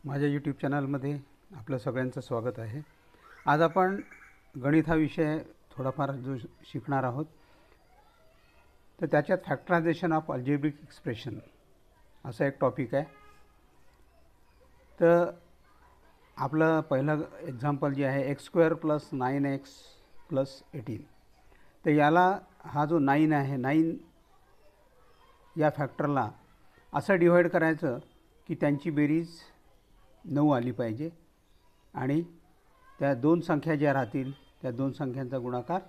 माझ्या यूट्यूब चॅनलमध्ये आपलं सगळ्यांचं स्वागत आहे। आज आपण गणित हा विषय थोडाफार जो शिकणार आहोत, तर त्याच्यात फॅक्टरायझेशन ऑफ अल्जेब्रिक एक्सप्रेशन असा एक टॉपिक आहे। तर आपलं पहिलं एक्झाम्पल जे आहे x² + 9x + 18। तर याला हा जो 9 आहे, 9 या फॅक्टरला असं डिवाइड करायचं की त्यांची बेरीज 9 आली पाहिजे आणि त्या दोन संख्या ज्या राहतील त्या दोन संख्यांचा गुणाकार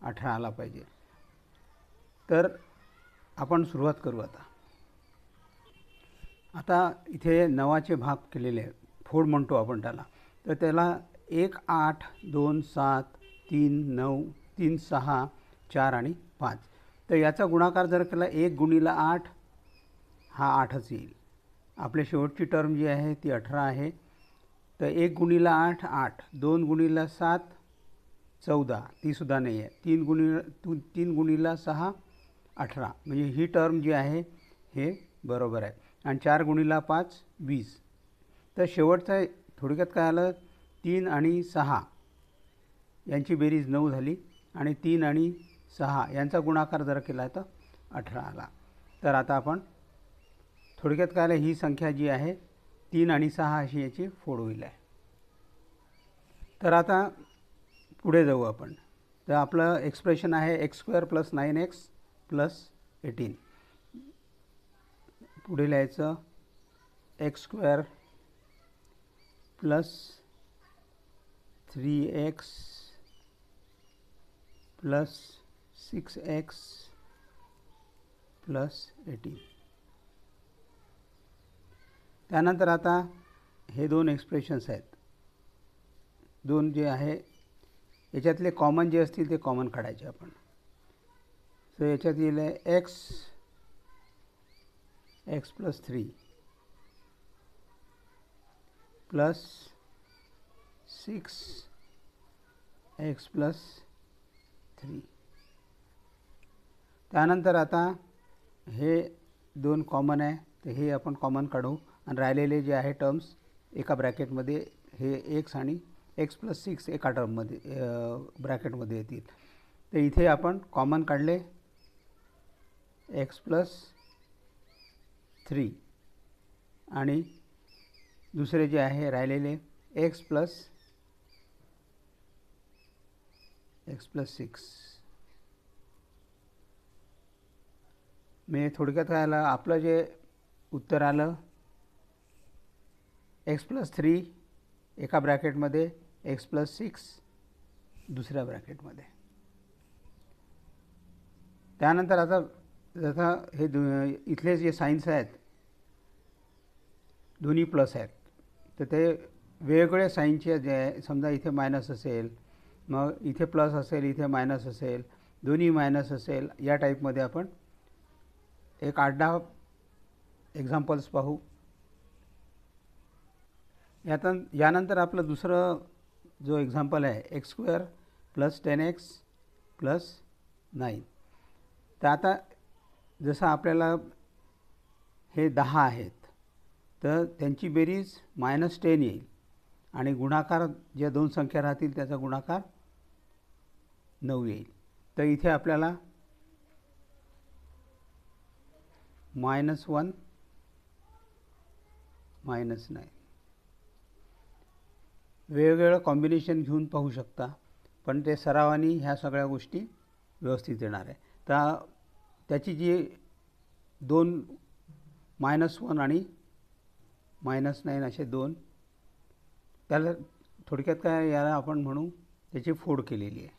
18 आला पाहिजे। तर आपण सुरुवात करू। आता इथे 9चे भाग केलेले आहेत, फोड म्हणतो आपण त्याला। तर त्याला 1 8 2 7 3 9 3 6 4 आणि 5। तर याचा गुणाकार जर केला 1 × 8 हा 8च येईल। आपली शेवटची टर्म जी आहे ती 18 आहे। तर 1 × 8 8, 2 × 7 14, ती सुद्धा नाही आहे। 3 × 6 18, म्हणजे ही टर्म जी आहे हे बरोबर आहे। आणि 4 × 5 20। तर शेवटचं थोडक्यात काय आलं, 3 आणि 6 यांची बेरीज 9 झाली आणि 3 आणि 6 यांचा गुणाकार जर केला तर 18 आला। तर आता आपण थोडक्यात काय आलं, ही संख्या जी आहे 3 आणि 6 अशी याची फोड होईल आहे। तर आता पुढे जाऊ आपण। तर आपलं एक्सप्रेशन आहे x² + 9x + 18। पुढे लिहायचं x² + 3x + 6x + 18। त्यानंतर आता हे दोन एक्सप्रेशन्स आहेत, दोन जे आहे याच्यातले कॉमन जे असतील ते कॉमन काढायचे आपण। सो याच्यात येईल x + 3 + 6x + 3। त्यानंतर आता हे दोन कॉमन आहे, तर हे आपण कॉमन काढू आणि राहिलेले जे आहे टर्म्स एका ब्रॅकेटमध्ये, हे x आणि x + 6 एका टर्ममध्ये ब्रॅकेटमध्ये येतील। तर इथे आपण कॉमन काढले x + 3 आणि दुसरे जे आहे राहिलेले x + 6। म्हणजे थोडक्यात काय आलं, आपलं जे उत्तर आलं x + 3 एका ब्रॅकेटमध्ये, x + 6 दुसऱ्या ब्रॅकेटमध्ये। त्यानंतर आता जसं हे इथले जे साईन्स आहेत दोन्ही प्लस आहेत, तर ते वेगवेगळे साईनचे जे आहे, समजा इथे मायनस असेल, मग इथे प्लस असेल, इथे मायनस असेल, दोन्ही मायनस असेल, या टाईपमध्ये आपण एक 8-10 एक्झाम्पल्स पाहू। यानंतर आपलं दुसरं जो एक्झाम्पल आहे x² + 10x + 9। तर आता जसं आपल्याला हे 10 आहेत, तर त्यांची बेरीज -10 येईल आणि गुणाकार ज्या दोन संख्या राहतील त्याचा गुणाकार 9 येईल। तर इथे आपल्याला -1 -9 वेगवेगळं कॉम्बिनेशन घेऊन पाहू शकता, पण ते सरावानी ह्या सगळ्या गोष्टी व्यवस्थित येणार आहे। तर त्याची जी दोन -1 आणि -9 असे दोन, त्याला थोडक्यात काय याला आपण म्हणू त्याची फोड केलेली आहे।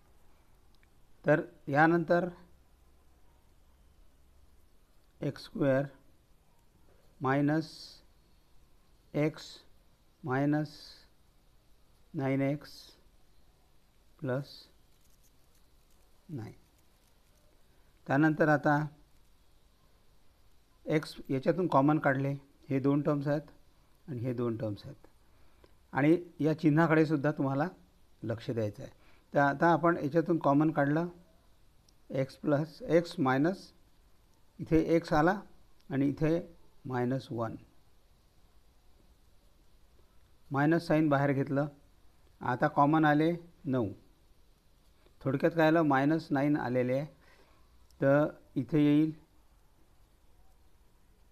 तर यानंतर x² - x - 9x + 9। त्यानंतर आता x याच्यातून कॉमन काढले, हे दोन टर्म्स आहेत आणि हे दोन टर्म्स आहेत, आणि या चिन्हाकडे सुद्धा तुम्हाला लक्ष द्यायचं आहे। तर आता आपण याच्यातून कॉमन काढलं x मायनस, इथे x आला आणि इथे -1, मायनस साईन बाहेर घेतलं, आता कॉमन आले 9. थोडक्यात काय आलं, -9 आलेले आहे. तर इथे येईल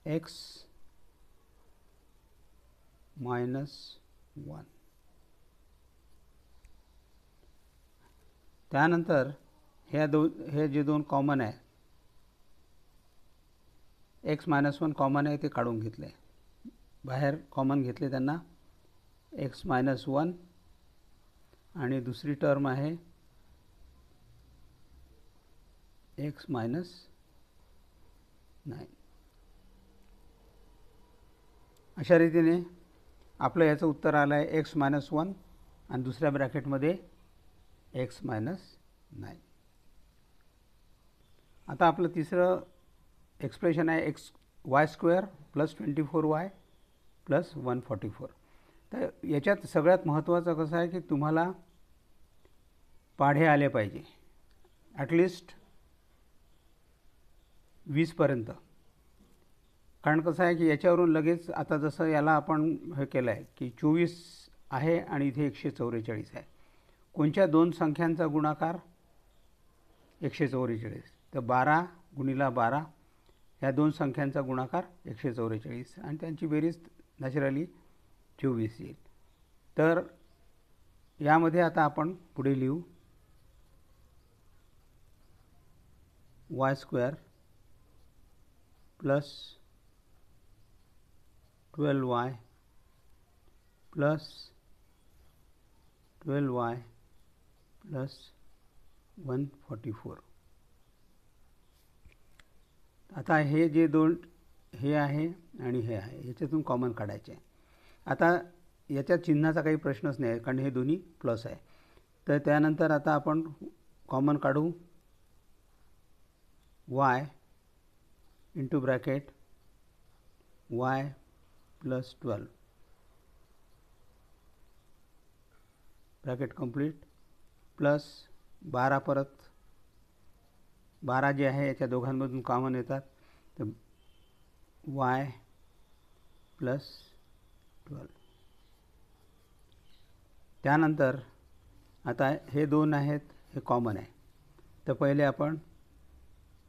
x -1. त्यानंतर हे जे दोन कॉमन आहे, x -1 कॉमन आहे ते काढून घेतले, बाहेर कॉमन घेतले त्यांना, x -1 आणि दुसरी टर्म आहे x -9. अशा रीतीने आपलं याचं उत्तर आलं आहे x -1 आणि दुसऱ्या ब्रॅकेटमध्ये x -9. आता आपलं तिसरं एक्सप्रेशन आहे y² + 24y + 144. तर याच्यात सगळ्यात महत्त्वाचं कसं आहे की तुम्हाला पाढे आले पाहिजे ॲटलिस्ट 20पर्यंत. कारण कसं आहे की याच्यावरून लगेच आता जसं याला आपण हे केलं आहे की 24 आहे आणि इथे 144 आहे. कोणत्या दोन संख्यांचा गुणाकार? 144. तर 12 × 12 ह्या दोन संख्यांचा गुणाकार 144 आणि त्यांची बेरीज नॅचरली 24 येईल. तर यामध्ये आता आपण पुढे लिहू y² + 12y + 12y + 144. आता हे जे दोन हे आहे आणि हे आहे याच्यातून कॉमन काढायचे आहे. आता याच्या चिन्हाचा काही प्रश्नच नाही कारण हे दोन्ही प्लस आहे. तर त्यानंतर आता आपण कॉमन काढू y into bracket y + 12 bracket complete plus 12, परत 12 जे आहे याच्या दोघांमधून कॉमन येतात, तर y + 12. त्यानंतर आता हे दोन आहेत हे कॉमन आहे, तर पहिले आपण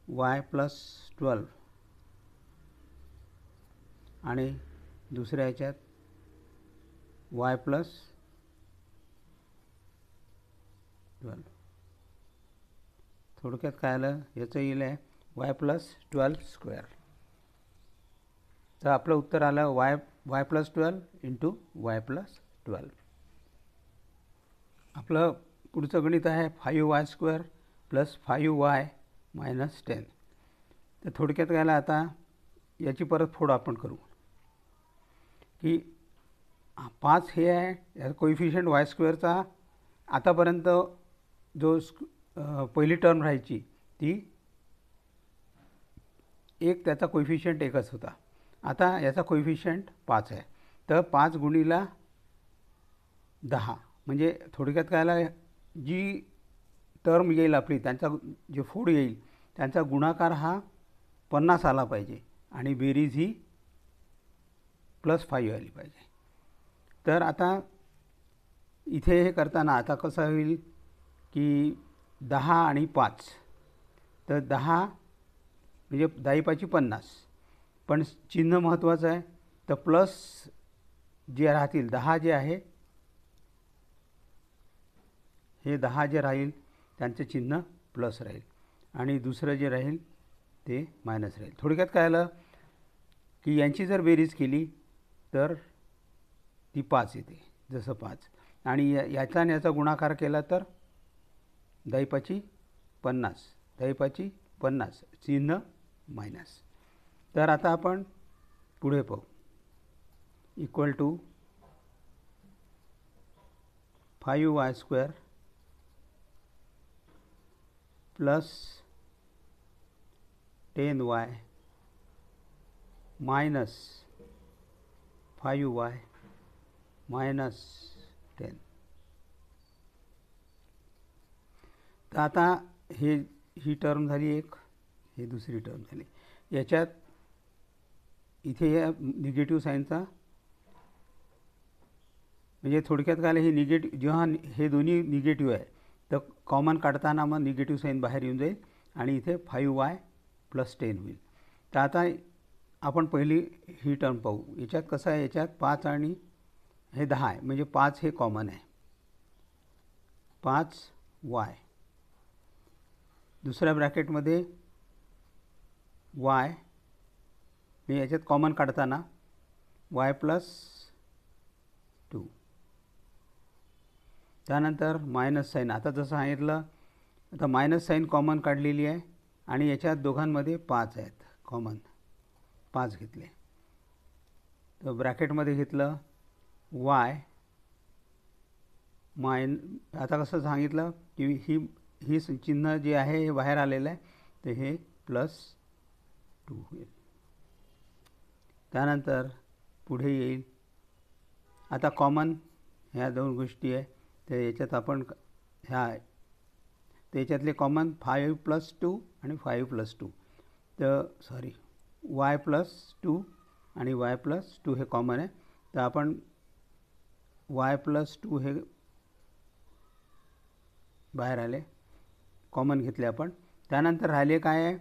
y + 12 आणि दुसऱ्या ह्याच्यात y + 12. थोडक्यात काय आलं, याचं येईल आहे y + 12². तर आपलं उत्तर आलं y + 12 × y + 12. आपलं पुढचं गणित आहे 5y² + 5y - 10. तर थोडक्यात काय आलं, आता याची परत फोड आपण करू की 5 हे आहे, या कोइफिशियंट y² आतापर्यंत जो पहिली टर्म राहायची ती एक, त्याचा कोइफिशियंट एकच होता. आता याचा कोइफिशियंट 5 आहे, तर 5 × 10 म्हणजे थोडक्यात काय आलं, जी टर्म येईल आपली, त्यांचा जे फोड येईल त्यांचा गुणाकार हा 50 आला पाहिजे आणि बेरीज ही +5 आली पाहिजे. तर आता इथे हे करताना आता कसं होईल की 10 आणि 5, तर 10 म्हणजे 10 × 50, पण चिन्ह महत्त्वाचं आहे. तर प्लस जे राहतील 10 जे आहे हे 10 जे राहील त्यांचे चिन्ह प्लस राहील आणि दुसरं जे राहील ते मायनस राहील. थोडक्यात काय आलं की यांची जर बेरीज केली तर ती 5 येते, जसं 5, आणि याचा आणि याचा गुणाकार केला तर 10 × 50, 10 × 50 चिन्ह मायनस. तर आता आपण पुढे पाहू. Equal to 5y² + 10y - 5y - 10. तर आता ही टर्म झाली एक, ही दुसरी टर्म झाली. याच्यात इथे या निगेटिव्ह साईनचा म्हणजे थोडक्यात काय हे निगेटिव्ह, जेव्हा हे दोन्ही निगेटिव्ह आहे तर कॉमन काढताना मग निगेटिव्ह साईन बाहेर येऊन जाईल आणि इथे 5y + 10 होईल. तर आता आपण पहिली ही टर्म पाहू. याच्यात कसं आहे, याच्यात 5 आणि हे 10 आहे, म्हणजे 5 हे कॉमन आहे. 5y दुसऱ्या ब्रॅकेटमध्ये y, मी याच्यात कॉमन काढताना y + 2. त्यानंतर मायनस साईन. आता जसं सांगितलं, आता मायनस साईन कॉमन काढलेली आहे आणि याच्यात दोघांमध्ये 5 आहेत कॉमन, 5 घेतले. तर ब्रॅकेटमध्ये घेतलं y आता कसं सांगितलं की ही चिन्ह जे आहे हे बाहेर आलेलं आहे, तर हे +2 होईल. त्यानंतर पुढे येईल, आता कॉमन ह्या दोन गोष्टी आहे, तर याच्यात आपण त्याच्यातले कॉमन 5 + 2 आणि 5 + 2, तर सॉरी y + 2 आणि y + 2 हे कॉमन आहे. तर आपण y + 2 हे बाहेर आले, कॉमन घेतले आपण. त्यानंतर राहिले काय आहे,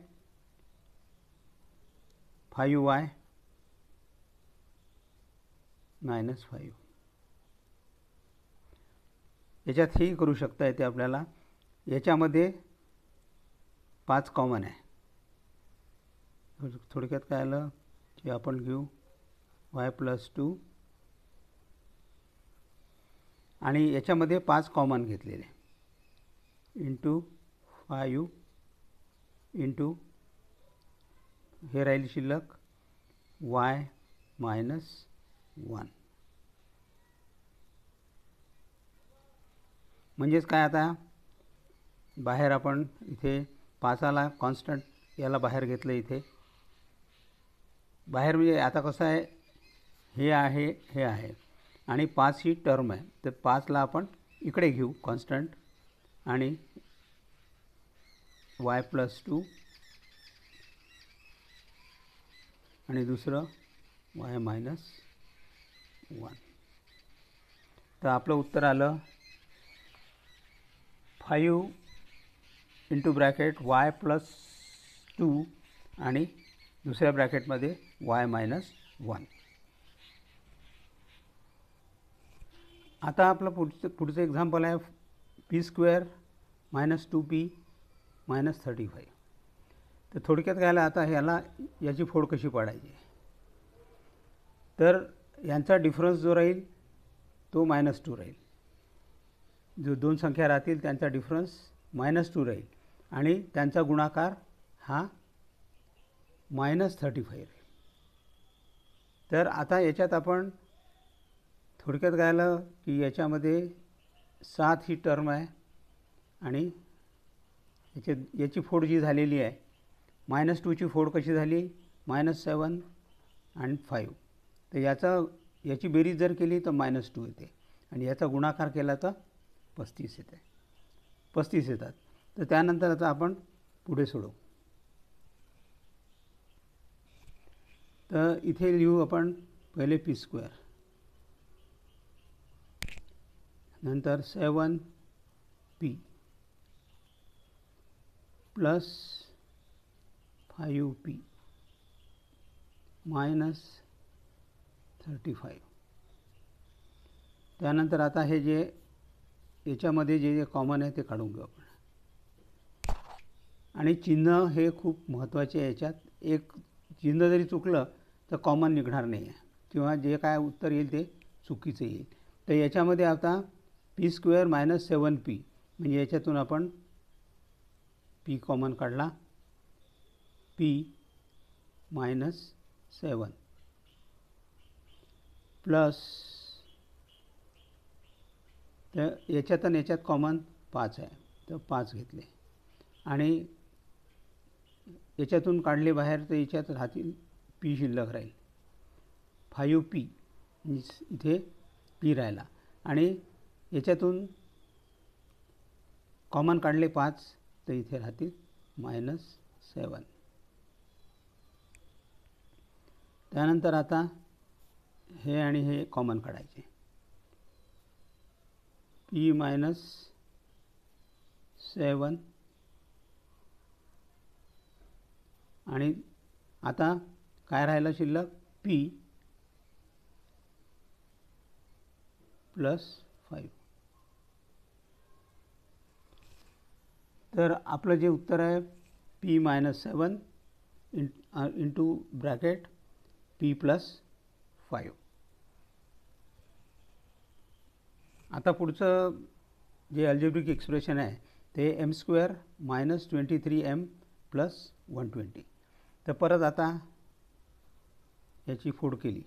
5y - 5. याच्यात हेही करू शकता येते आपल्याला. याच्यामध्ये 5 कॉमन आहे. थोडक्यात काय आलं की आपण घेऊ y + 2 आणि याच्यामध्ये 5 कॉमन घेतलेले इंटू 5 इंटू हे राहील शिल्लक y - 1. म्हणजेच काय, आता बाहेर आपण इथे 5ला कॉन्स्टंट याला बाहेर घेतलं, इथे बाहेर म्हणजे आता कसं आहे, हे आहे हे आहे आणि 5 ही टर्म आहे, तर 5ला आपण इकडे घेऊ कॉन्स्टंट आणि y + 2 आणि दुसरं y - 1. तर आपलं उत्तर आलं 5 इंटू ब्रॅकेट y + 2 आणि दुसऱ्या ब्रॅकेटमध्ये y - 1. आता आपलं पुढचं एक्झाम्पल आहे p² - 2p - 35. तर थोडक्यात काय, आता ह्याला याची फोड कशी पाडायची, तर यांचा डिफरन्स जो राहील तो -2 राहील. जो दोन संख्या राहतील त्यांचा डिफरन्स -2 राहील आणि त्यांचा गुणाकार हा -35 राहील. तर आता याच्यात आपण थोडक्यात काय आलं की याच्यामध्ये 7 ही टर्म आहे आणि याची फोड जी झालेली आहे, -2ची फोड कशी झाली, -7 आणि 5. तर याची बेरीज जर केली तर -2 येते आणि याचा गुणाकार केला तर 35 येते, 35 येतात. तर त्यानंतर आता आपण पुढे सोडवू. तर इथे लिहू आपण पहिले p², नंतर 7p + 5p - 35. त्यानंतर आता हे जे याच्यामध्ये जे कॉमन आहे ते काढून घेऊ आपण. आणि चिन्ह हे खूप महत्त्वाचे आहे. याच्यात एक चिन्ह जरी चुकलं तर कॉमन निघणार नाही आहे किंवा जे काय उत्तर येईल ते चुकीचं येईल. तर याच्यामध्ये आता p² - 7p, म्हणजे याच्यातून आपण p कॉमन काढला, p - 7 प्लस, तर याच्यात आणि याच्यात कॉमन 5 आहे, तर 5 घेतले आणि याच्यातून काढले बाहेर, तर याच्यात राहतील p शिल्लक राहील 5p, इथे p राहिला आणि याच्यातून कॉमन काढले 5, तर इथे राहतील -7. त्यानंतर आता हे आणि हे कॉमन काढायचे, पी मायनस 7 आणि आता काय राहिलं शिल्लक पी प्लस 5. तर आपलं जे उत्तर आहे P minus 7 into bracket P plus 5. आता पुढचं जे अल्जेब्रिक एक्सप्रेशन आहे ते M square minus 23m plus 120. तर परत आता याची फोड केली.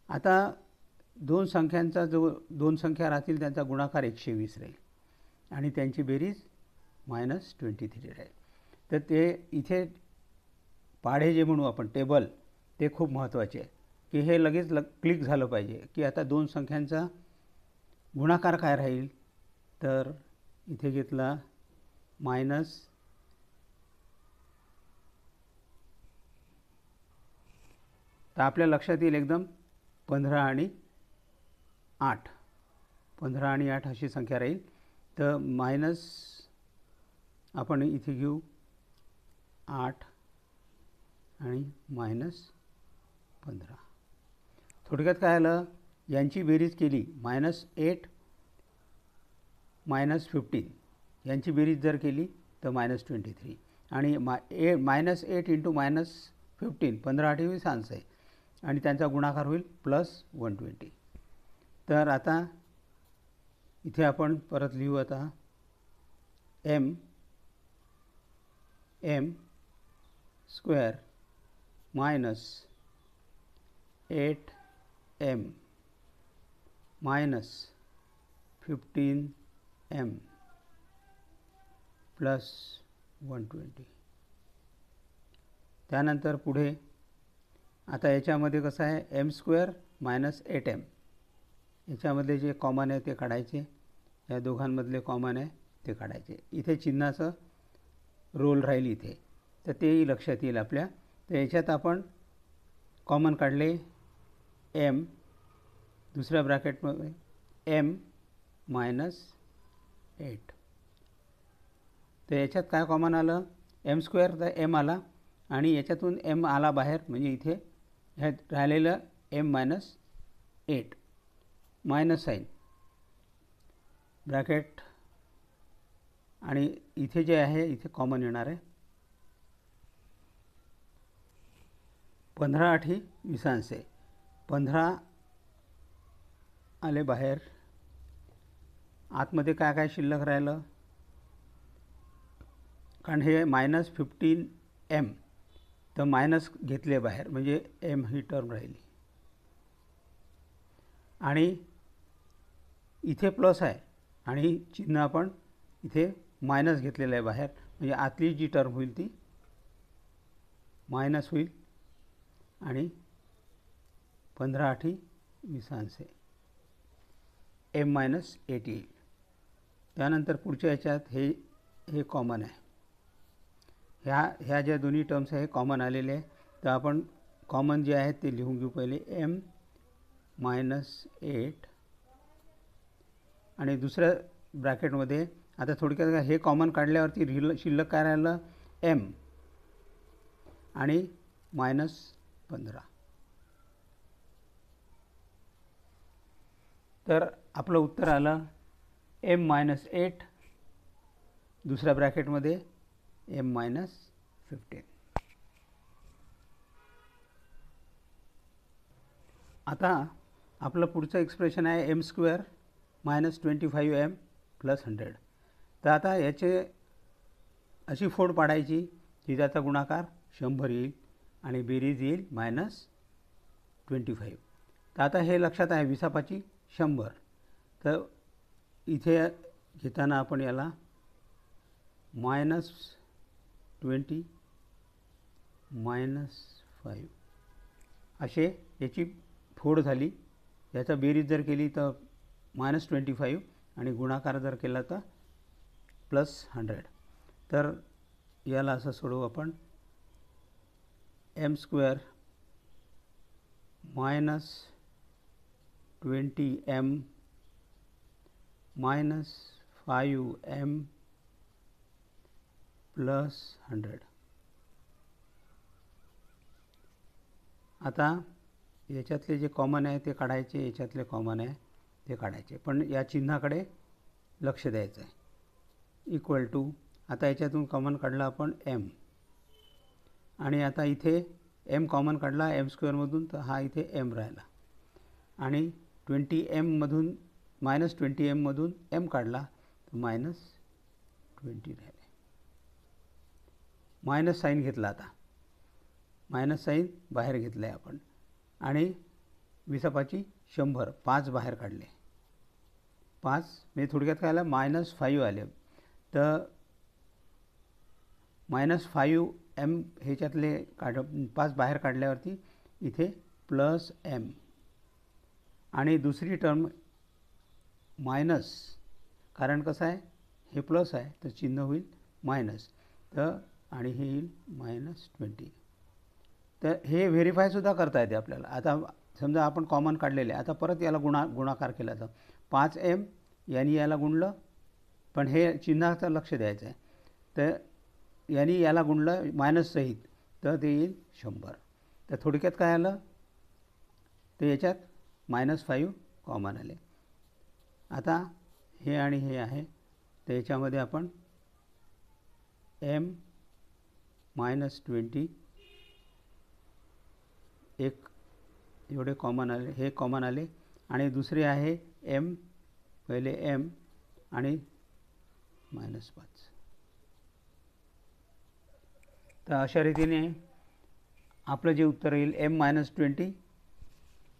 आता दोन संख्यांचा जो दोन संख्या राहतील त्यांचा गुणाकार 120 राहील आणि त्यांची बेरीज मायनस 23 राहील. तर ते इथे पाढे जे म्हणू आपण टेबल ते खूप महत्त्वाचे आहे की हे लगेच क्लिक झालं पाहिजे की आता दोन संख्यांचा गुणाकार काय राहील. तर इथे घेतला मायनस तर आपल्या लक्षात येईल एकदम 15 आणि 8 15 आणि 8 अशी संख्या राहील. तर मायनस आपण इथे घेऊ 8 आणि मायनस 15. थोडक्यात काय आलं यांची बेरीज केली मायनस 8 मायनस 15 यांची बेरीज जर केली तर मायनस 23 आणि मायनस 8 इंटू मायनस 15 15 20 आहे आणि त्यांचा गुणाकार होईल प्लस 120. तर आता इथे आपण परत लिहू आता m square minus 8m minus 15m plus 120. त्यानंतर पुढे आता याच्यामध्ये कसं आहे एम स्क्वेअर मायनस 8m याच्यामधले जे कॉमन आहे ते काढायचे. या दोघांमधले कॉमन आहे ते काढायचे. इथे चिन्हाचं रोल राहील इथे तर तेही लक्षात येईल आपल्या. तर याच्यात आपण कॉमन काढले एम दुसऱ्या ब्रॅकेटमध्ये एम मायनस 8. तर याच्यात काय कॉमन आलं एम स्क्वेअर तर एम आला आणि याच्यातून एम आला बाहेर म्हणजे इथे ह्यात राहिलेलं m minus 8 minus sign bracket आणि इथे जे आहे इथे कॉमन येणार आहे 15 8 20 15 आले बाहेर. आतमध्ये काय काय शिल्लक राहिलं कारण हे मायनस 15m तर मायनस घेतले बाहेर म्हणजे एम ही टर्म राहिली आणि इथे प्लस आहे आणि चिन्ह आपण इथे मायनस घेतलेलं आहे बाहेर म्हणजे आतली जी टर्म होईल ती मायनस होईल आणि 15 8 20 एम मायनस 8 येईल. त्यानंतर पुढच्या याच्यात हे कॉमन आहे. ह्या ज्या दोन्ही टर्म्स आहे हे कॉमन आलेले आहे. तर आपण कॉमन जे आहेत ते लिहून घेऊ. पहिले एम मायनस 8 आणि दुसऱ्या ब्रॅकेटमध्ये आता थोडक्यात हे कॉमन काढल्यावरती शिल्लक काय राहिलं एम आणि मायनस 15. तर आपलं उत्तर आलं एम मायनस 8 दुसऱ्या ब्रॅकेटमध्ये एम मायनस 15. आता आपलं पुढचं एक्सप्रेशन आहे M square minus 25m plus 100. तर आता याचे अशी फोड पाडायची की त्याचा गुणाकार 100 येईल आणि बेरीज येईल मायनस 25. तर आता हे लक्षात आहे 20 100. तर इथे घेताना आपण याला मायनस 20 मायनस 5 असे याची फोड झाली. याचा बेरीज जर केली तर मायनस 25 आणि गुणाकार जर केला तर प्लस 100. तर याला असं सोडवू आपण m square minus 20m minus 5m plus 100. आता याच्यातले जे कॉमन आहे ते काढायचे, याच्यातले कॉमन आहे ते काढायचे, पण या चिन्हाकडे लक्ष द्यायचं आहे. इक्वल टू, आता याच्यातून कॉमन काढला आपण m, आणि आता इथे m कॉमन काढला m² तर हा इथे m राहिला, आणि 20m मायनस 20m m काढला तर -20 राहिले. मायनस साईन घेतला, आता मायनस साईन बाहेर घेतलं आहे आपण, आणि 20 100 5 बाहेर काढले. 5 म्हणजे थोडक्यात काय आलं, -5 आले. तर -5m ह्याच्यातले 5 बाहेर काढल्यावरती इथे +m, आणि दुसरी टर्म मायनस, कारण कसं आहे हे प्लस आहे तर चिन्ह होईल मायनस, तर आणि हे येईल -20. तर हे व्हेरीफायसुद्धा करता येते आपल्याला. आता समजा आपण कॉमन काढलेले, आता परत याला गुणाकार केला तर 5m यांनी याला गुणलं, पण हे चिन्हाचं लक्ष द्यायचं आहे. तर यांनी याला गुणलं मायनस सहित तर ते येईल 100. तर थोडक्यात काय आलं, तर याच्यात -5 कॉमन आले. आता हे आणि हे आहे, तर याच्यामध्ये आपण m -20 एक एवढे कॉमन आले, हे कॉमन आले, आणि दुसरे आहे m, पहिले m आणि -5. तर अशा रीतीने आपलं जे उत्तर येईल m -20,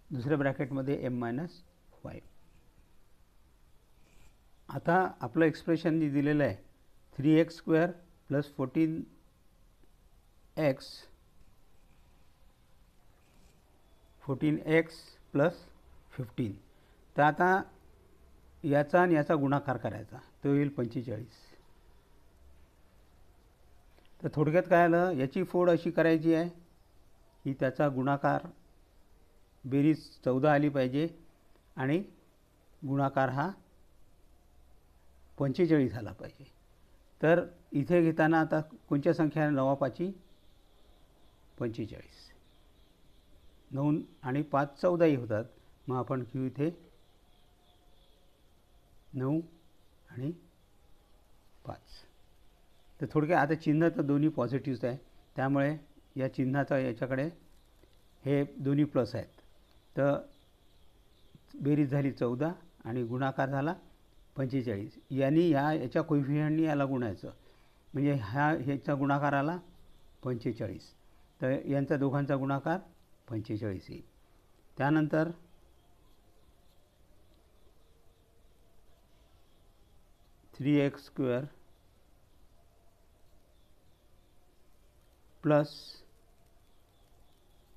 दुसऱ्या ब्रॅकेटमध्ये m -5. आता आपलं एक्सप्रेशन जे दिलेलं आहे 3x² + 14x + 15. तर आता याचा आणि याचा गुणाकार करायचा, तो येईल 45. तर थोडक्यात काय आलं, याची फोड अशी करायची आहे की त्याचा गुणाकार बेरीज 14 आली पाहिजे, आणि गुणाकार हा 45 आला पाहिजे. तर इथे घेताना आता कोणत्या संख्या 9 5 45, 9 आणि 5 14 होतात. मग आपण घेऊ इथे 9 आणि 5. तर थोडक्यात आता चिन्ह तर दोन्ही पॉझिटिव्हच आहे, त्यामुळे या चिन्हाचा याच्याकडे हे दोन्ही प्लस आहेत. तर बेरीज झाली 14 आणि गुणाकार झाला 45. यांनी याच्या कोइफिशियंटनी याला गुणायचं, म्हणजे ह्याचा गुणाकार आला 45, तर यांचा दोघांचा गुणाकार 45 येईल. त्यानंतर (3x² +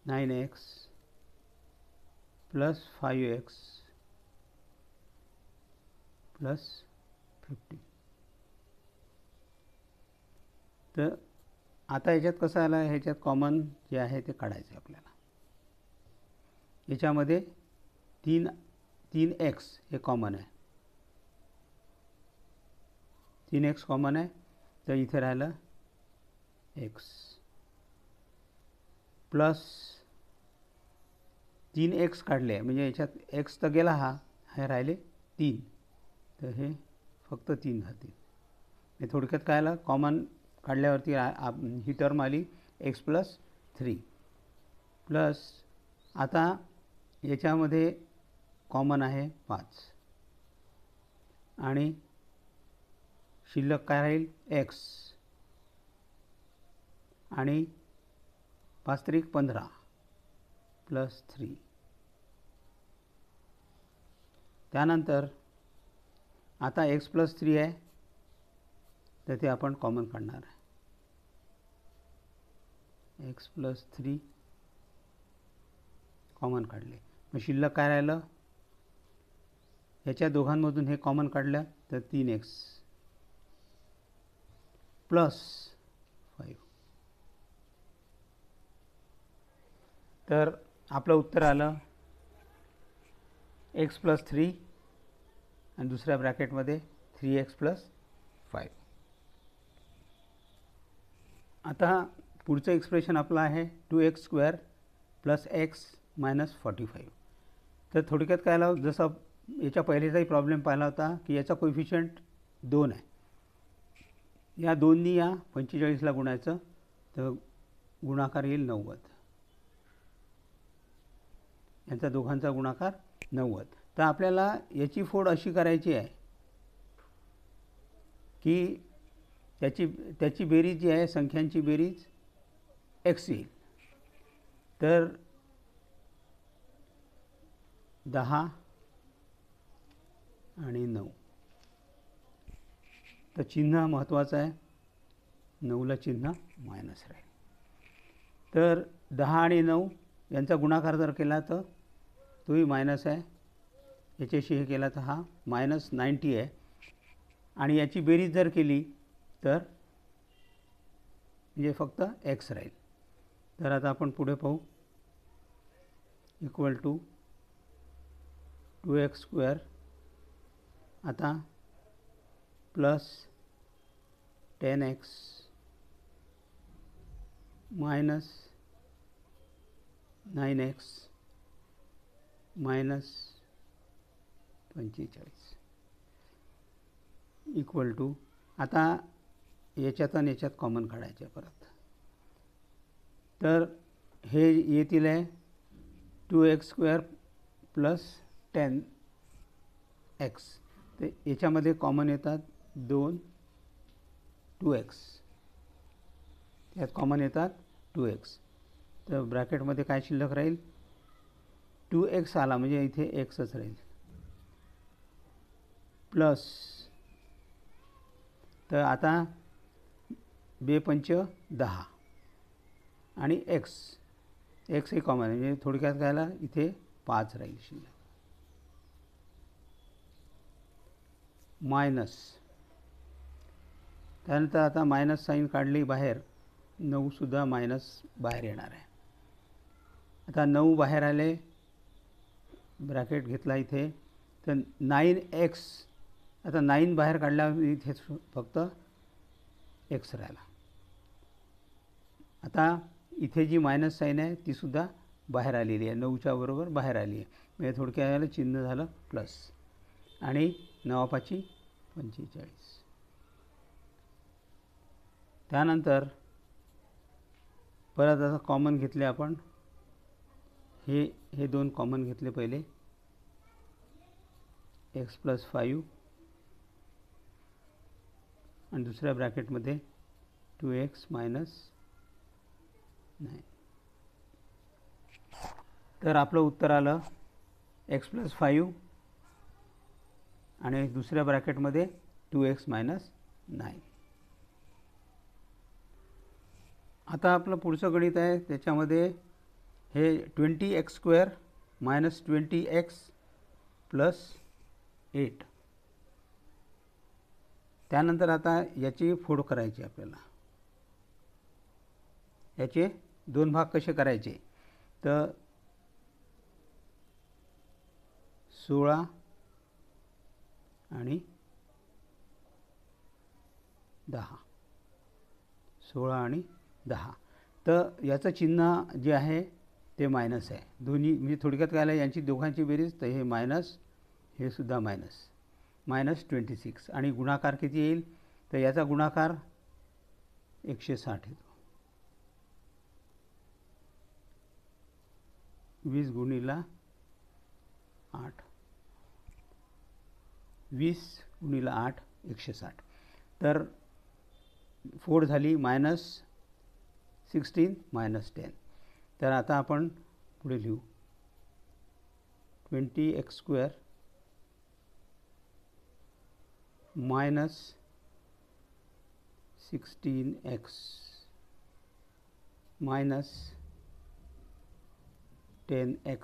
9x + 5x + 50. तर आता याच्यात कसं आलं आहे, ह्याच्यात कॉमन जे आहे ते काढायचं आहे आपल्याला. याच्यामध्ये 3x हे कॉमन आहे, 3x कॉमन आहे, तर इथे राहिलं x प्लस 3x काढले, म्हणजे याच्यात x तर गेला, हे राहिले 3, तर हे फक्त 3 राहतील. हे थोडक्यात काय आलं, कॉमन काढल्यावरती ही टर्म आली x + 3 प्लस, आता याच्यामध्ये कॉमन आहे 5, आणि शिल्लक काय राहील x, आणि 5 त्रिक 15 प्लस 3. त्यानंतर आता x + 3 आहे, तर ते आपण कॉमन काढणार आहे. x + 3 कॉमन काढले, मग शिल्लक काय राहिलं, ह्याच्या दोघांमधून हे कॉमन काढलं तर 3x + 5. तर आपलं उत्तर आलं x + 3 आणि दुसऱ्या ब्रॅकेटमध्ये 3x + 5. आता पुढचं एक्सप्रेशन आपलं आहे 2x² + x - 45. तर थोडक्यात काय आलं, जसं याच्या पहिलेचाही प्रॉब्लेम पाहिला होता की याचा कोएफिशियंट 2 आहे. या 2नी या 45ला गुणायचं, तर गुणाकार येईल 90. यांचा दोघांचा गुणाकार 90. तर आपल्याला याची फोड अशी करायची आहे की त्याची बेरीज जी आहे, संख्यांची बेरीज x येईल. तर 10 आणि 9. तर चिन्ह महत्त्वाचं आहे, 9ला चिन्ह मायनस राहील. तर 10 आणि 9 यांचा गुणाकार जर केला तर तोही मायनस आहे, याच्याशी हे केला तर हा -90 आहे. आणि याची बेरीज जर केली तर म्हणजे फक्त x राहील. तर आता आपण पुढे पाहू. इक्वल टू 2x² आता plus 10x minus 9x minus 45 equal to, आता याच्यात आणि याच्यात कॉमन काढायचे परत. तर हे येतील आहे 2x² + 10x. तर याच्यामध्ये कॉमन येतात 2x, यात कॉमन येतात 2x. तर ब्रॅकेटमध्ये काय शिल्लक राहील, 2x आला म्हणजे इथे xच राहील, प्लस, तर आता 2 × 5 = 10 आणि x हे कॉमन आहे, म्हणजे थोडक्यात काय आला, इथे 5 राहील शिल्लक. मायनस, त्यानंतर आता मायनस साईन काढली बाहेर, 9सुद्धा मायनस बाहेर येणार आहे. आता 9 बाहेर आले, ब्रॅकेट घेतला इथे, तर 9x. आता 9 बाहेर काढल्यावर इथे फक्त x राहिला. आता इथे जी मायनस साईन आहे तीसुद्धा बाहेर आलेली आहे, 9च्या बरोबर बाहेर आली आहे, म्हणजे थोडक्यात आलं चिन्ह झालं प्लस. आणि 9×5 = 45. त्यानंतर परत आता कॉमन घेतले आपण, हे 2 कॉमन घेतले पहिले, x + 5 आणि दुसऱ्या ब्रॅकेटमध्ये 2x - 9. तर आपलं उत्तर आलं x + 5 आणि दुसऱ्या ब्रॅकेटमध्ये 2x - 9. आता आपलं पुढचं गणित आहे, त्याच्यामध्ये हे 20x² - 20x + 8. त्यानंतर आता याची फोड करायची आपल्याला. याचे 2 भाग कसे करायचे, तर 16 आणि 10, 16 आणि 10. तर याचं चिन्ह जे आहे ते मायनस आहे, दोन्ही, म्हणजे थोडक्यात काय आलं, यांची दोघांची बेरीज, तर हे मायनस, हे सुद्धा मायनस, -26. आणि गुणाकार किती येईल, तर याचा गुणाकार 160 येतो. 20 × 8, 20 × 8 160. तर फोड झाली -16 - 10. तर आता आपण पुढे लिहू, 20x² - 16x - 10x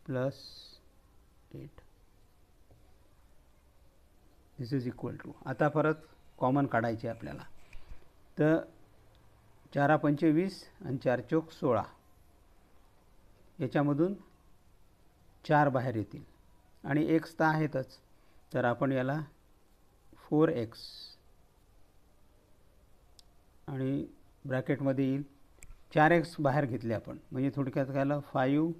+ 8. This is equal to, आता परत कॉमन काढायचे आपल्याला. तर 4 × 5 = 20 आणि 4 × 4 = 16. याच्यामधून 4 बाहेर येतील, आणि एक्स तर आहेतच, तर आपण याला 4x आणि ब्रॅकेटमध्ये येईल 4x बाहेर घेतले आपण, म्हणजे थोडक्यात काय आलं 5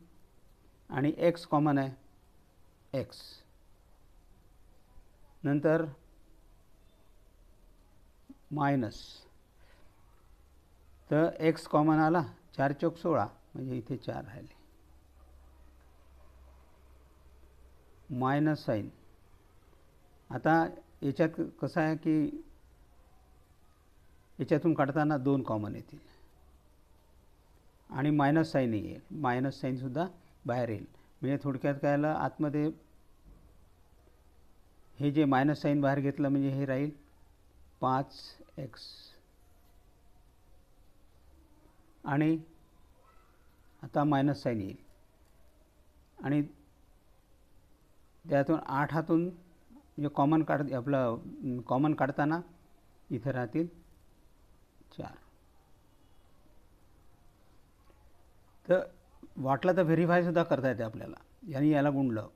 आणि x कॉमन आहे x, नंतर मायनस, तर x कॉमन आला 4 चौक 16, म्हणजे इथे 4 राहिले, मायनस साईन. आता याच्यात कसं आहे की याच्यातून काढताना 2 कॉमन येतील आणि मायनस साईन येईल, मायनस साईनसुद्धा बाहेर येईल, म्हणजे थोडक्यात काय आलं आतमध्ये हे जे मायनस साईन बाहेर घेतलं म्हणजे हे राहील 5x आणि आता मायनस साईन येईल आणि त्यातून 8 हातून म्हणजे कॉमन आपलं कॉमन काढताना इथं राहतील 4. तर वाटलं तर व्हेरीफायसुद्धा करता येते आपल्याला. यांनी याला गुणलं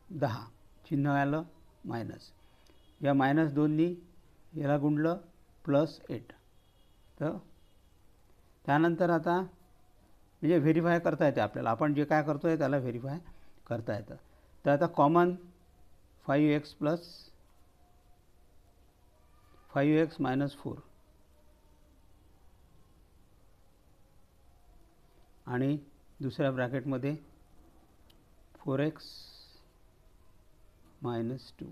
10, चिन्ह आलं मायनस, या -2नी याला गुणलं +8. तर त्यानंतर आता म्हणजे व्हेरीफाय करता येते आपल्याला, आपण जे काय करतो आहे त्याला व्हेरीफाय करता येतं. तर आता कॉमन 5x + 5x - 4 आणि दुसऱ्या ब्रॅकेटमध्ये 4x - 2.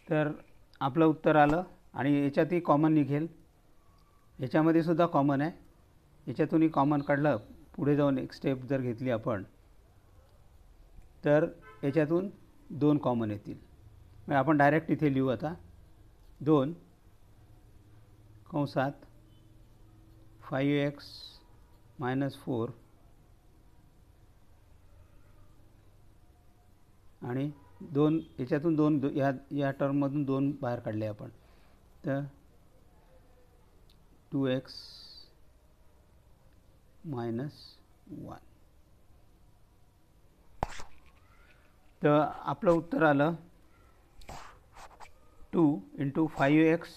तर आपलं उत्तर आलं आणि याच्यातही कॉमन निघेल, याच्यामध्ये सुद्धा कॉमन आहे, याच्यातूनही कॉमन काढलं, पुढे जाऊन एक स्टेप जर घेतली आपण तर याच्यातून 2 कॉमन येतील, मग आपण डायरेक्ट इथे लिहू आता 2 कंसात 5x - 4 आणि 2 याच्यातून 2 या टर्ममधून 2 बाहेर काढले आपण, तर 2x - 1. तर आपलं उत्तर आलं 2 × 5x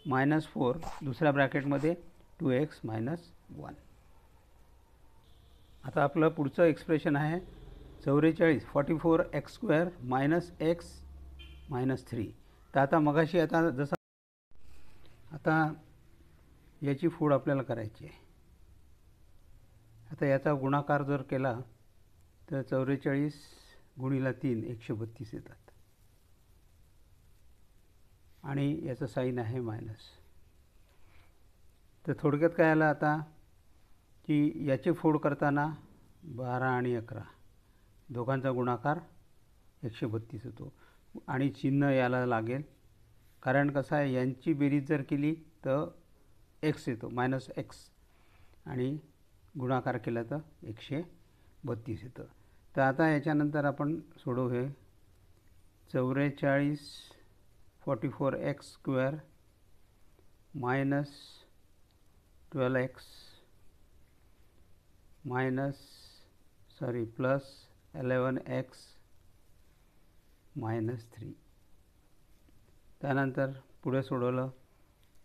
- 4 दुसऱ्या ब्रॅकेटमध्ये 2x - 1. आता आपलं पुढचं एक्सप्रेशन आहे 44x² - x - 3. तर आता मगाशी आता जसं आता याची फोड आपल्याला करायची आहे. आता याचा गुणाकार जर केला तर 44 × 3 132 येतात आणि याचं साईन आहे मायनस. तर थोडक्यात काय आलं आता की याची फोड करताना 12 आणि 11 दोघांचा गुणाकार 132 होतो आणि चिन्ह याला लागेल, कारण कसं आहे यांची बेरीज जर केली तर x येतो -x आणि गुणाकार केला तर 132 येतं. तर आता याच्यानंतर आपण सोडवू हे 44 44x² - 12x प्लस 11x - 3. त्यानंतर पुढे सोडवलं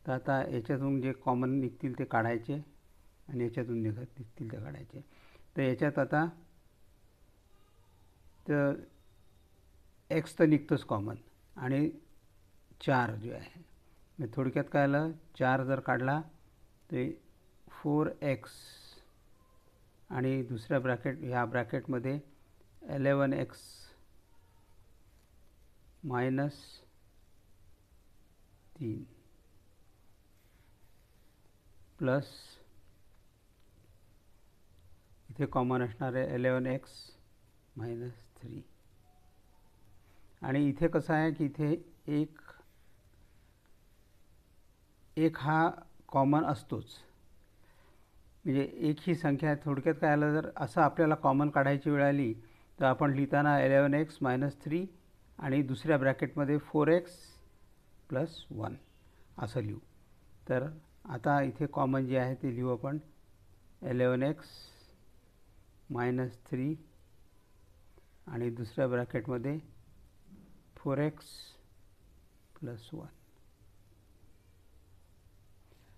तर आता याच्यातून जे कॉमन निघतील ते काढायचे आणि याच्यातून निघतील ते काढायचे. तर याच्यात आता तर x तर निघतोच कॉमन आणि 4 जे आहे, मी थोडक्यात काय आलं 4 जर काढला ते 4x आणि दुसऱ्या ह्या ब्रॅकेटमध्ये 11x - 3 प्लस इथे कॉमन असणार आहे 11x - 3 आणि इथे कसं आहे की इथे एक हा कॉमन असतोच, म्हणजे एक ही संख्या आहे. थोडक्यात काय आलं जर असं आपल्याला कॉमन काढायची वेळ आली तर आपण लिहिताना 11x - 3 आणि दुसऱ्या ब्रॅकेटमध्ये 4x + 1 असं लिहू. तर आता इथे कॉमन जे आहे ते लिहू आपण 11x -3 आणि दुसऱ्या ब्रॅकेटमध्ये 4x + 1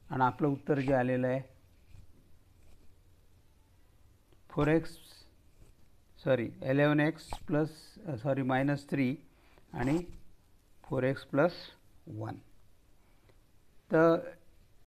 आणि आपलं उत्तर जे आलेलं आहे 11x -3 आणि 4x + 1. तर